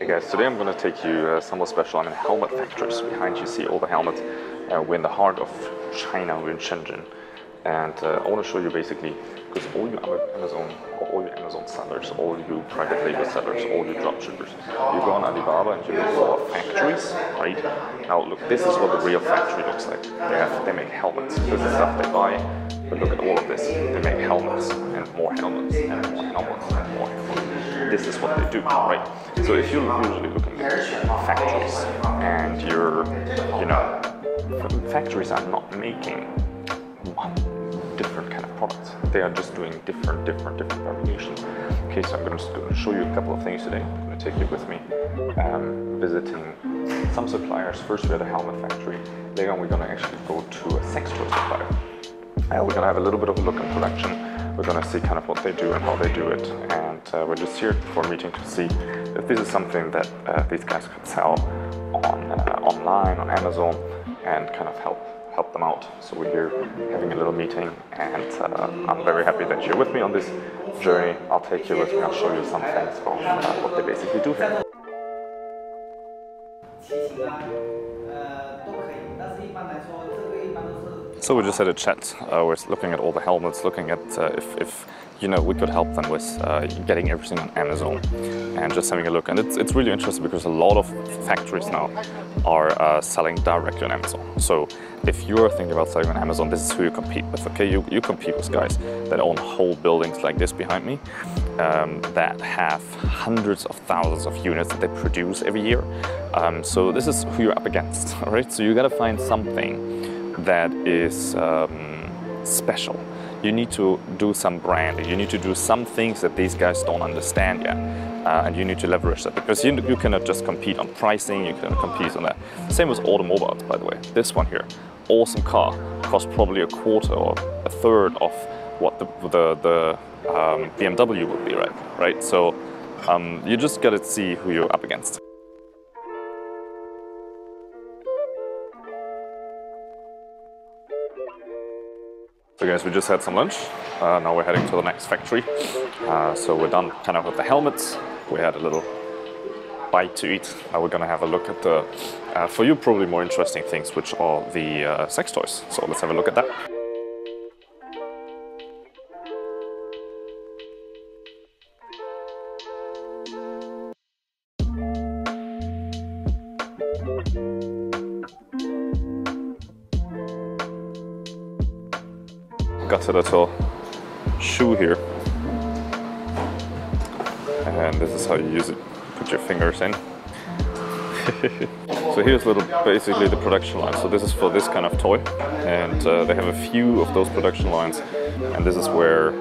Hey guys, today I'm going to take you somewhere special. I'm in helmet factories. Behind you see all the helmets. We're in the heart of China, we're in Shenzhen. And I want to show you basically, because all you Amazon sellers, all you private label sellers, all you dropshippers, you go on Alibaba and you look for factories, right? Now look, this is what the real factory looks like. They make helmets. This is stuff they buy. But look at all of this. They make helmets and more helmets and more helmets and more helmets. This is what they do, right? So if you're usually looking at factories and factories are not making one different kind of products. They are just doing different variations. Okay, so I'm just going to show you a couple of things today. I'm going to take you with me visiting some suppliers. First we're at a helmet factory. Later on we're going to actually go to a sex toy supplier. We're going to have a little bit of a look in production. We're going to see kind of what they do and how they do it. And we're just here for a meeting to see if this is something that these guys could sell on online, on Amazon, and kind of help them out. So we're here having a little meeting, and I'm very happy that you're with me on this journey. I'll take you with me. I'll show you some things on what they basically do here. So we just had a chat. We're looking at all the helmets, looking at if we could help them with getting everything on Amazon, and just having a look. And it's really interesting because a lot of factories now are selling directly on Amazon. So if you're thinking about selling on Amazon, this is who you compete with. Okay, you compete with guys that own whole buildings like this behind me, that have hundreds of thousands of units that they produce every year. So this is who you're up against, all right? So you got to find something that is special. You need to do some branding. You need to do some things that these guys don't understand yet. And you need to leverage that, because you cannot just compete on pricing, you can compete on that. Same with automobiles, by the way. This one here, awesome car, costs probably a quarter or a third of what the BMW would be, right? So you just gotta see who you're up against. So guys, we just had some lunch. Now we're heading to the next factory. So we're done kind of with the helmets. We had a little bite to eat. Now we're gonna have a look at the, for you probably more interesting things, which are the sex toys. So let's have a look at that. Got a little shoe here, and this is how you use it. Put your fingers in. So here's basically the production line. So this is for this kind of toy, and they have a few of those production lines, and this is where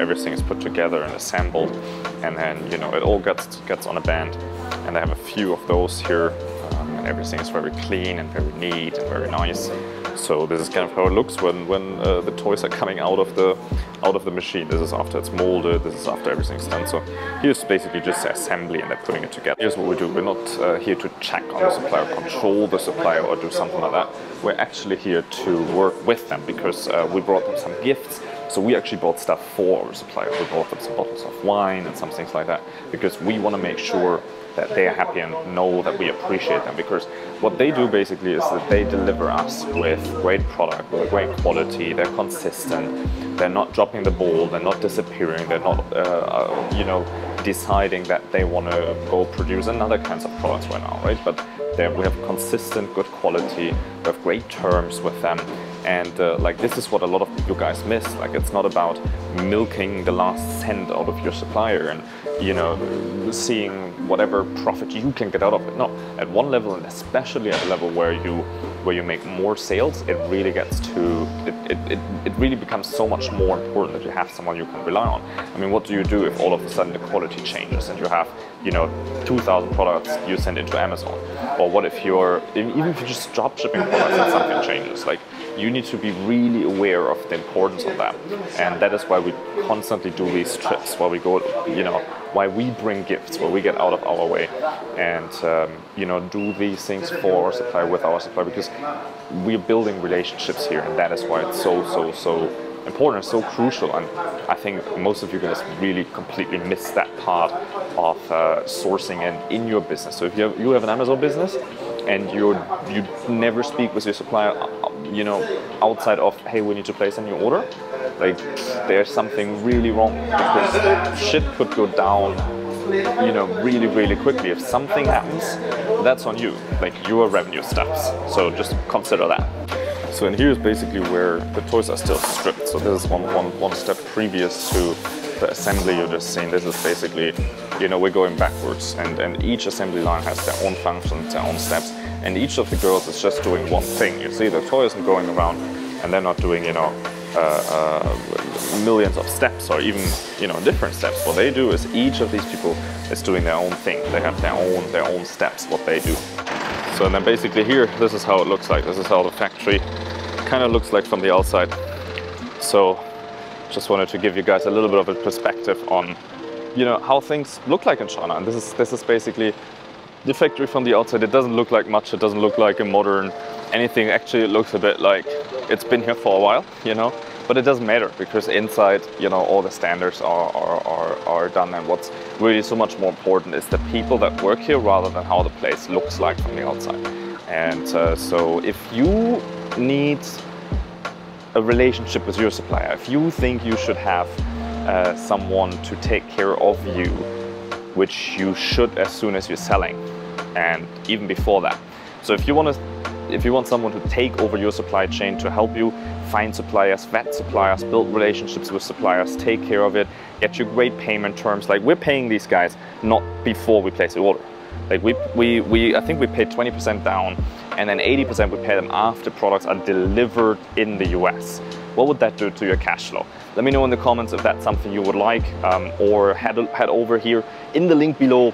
everything is put together and assembled, and then it all gets on a band, and they have a few of those here, and everything is very clean and very neat and very nice. So this is kind of how it looks when the toys are coming out of the machine. This is after it's molded. This is after everything's done. So here's basically just the assembly, and they're putting it together. Here's what we do. We're not here to check on the supplier, control the supplier, or do something like that. We're actually here to work with them, because we brought them some gifts. So we actually bought stuff for our supplier. We bought them some bottles of wine and some things like that, because we want to make sure that they are happy and know that we appreciate them. Because what they do basically is that they deliver us with great product, with great quality. They're consistent. They're not dropping the ball. They're not disappearing. They're not, deciding that they want to go produce another kinds of products right now, right? But we have consistent, good quality. We have great terms with them. And this is what a lot of you guys miss. Like, it's not about milking the last cent out of your supplier and seeing whatever profit you can get out of it. No, at one level, and especially at a level where you make more sales, it really gets to it really becomes so much more important that you have someone you can rely on. I mean, what do you do if all of a sudden the quality changes and you have 2,000 products you send into Amazon? Or what if even if you're just drop shipping products and something changes? Like, you need to be really aware of the importance of that. And that is why we constantly do these trips, where we go, why we bring gifts, where we get out of our way and, do these things for our supplier, with our supplier, because we're building relationships here, and that is why it's so important, so crucial. And I think most of you guys really completely miss that part sourcing in your business. So if you have an Amazon business and you never speak with your supplier, you know, outside of, hey, we need to place a new order, like there's something really wrong, because shit could go down, you know, really quickly. If something happens, that's on you, like your revenue stops. So just consider that. So, and here's basically where the toys are still stripped. So this is one step previous to the assembly you're just seeing. This is basically, you know, we're going backwards, and each assembly line has their own functions, their own steps, and each of the girls is just doing one thing. You see, the toy isn't going around, and they're not doing, you know, millions of steps or even, you know, different steps. What they do is each of these people is doing their own thing. They have their own steps, what they do. So and then basically here, this is how it looks like. This is how the factory kind of looks like from the outside. So just wanted to give you guys a little bit of a perspective on, you know, how things look like in China. And this is basically the factory from the outside. It doesn't look like much. It doesn't look like a modern anything. Actually, it looks a bit like it's been here for a while, you know. But it doesn't matter, because inside, you know, all the standards are done. And what's really so much more important is the people that work here, rather than how the place looks like from the outside. And so if you need a relationship with your supplier, if you think you should have someone to take care of you, which you should as soon as you're selling, and even before that. So if you want someone to take over your supply chain, to help you find suppliers, vet suppliers, build relationships with suppliers, take care of it, get you great payment terms. Like, we're paying these guys not before we place the order. Like I think we paid 20% down, and then 80% we pay them after products are delivered in the US. What would that do to your cash flow? Let me know in the comments if that's something you would like, or head over here in the link below.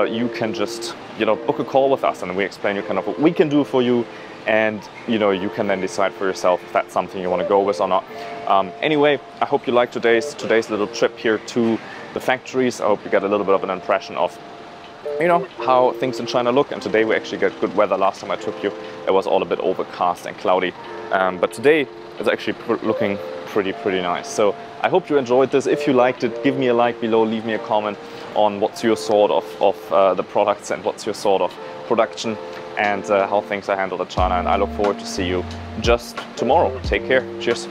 You can just, you know, book a call with us, and we explain you kind of what we can do for you, and, you know, you can then decide for yourself if that's something you want to go with or not. Anyway, I hope you liked today's little trip here to the factories. I hope you get a little bit of an impression of, you know, how things in China look. And today we actually got good weather. Last time I took you, it was all a bit overcast and cloudy, but today it's actually looking pretty nice. So I hope you enjoyed this. If you liked it, give me a like below, leave me a comment on what's your sort of the products, and what's your sort of production, and how things are handled in China. And I look forward to see you just tomorrow. Take care. Cheers.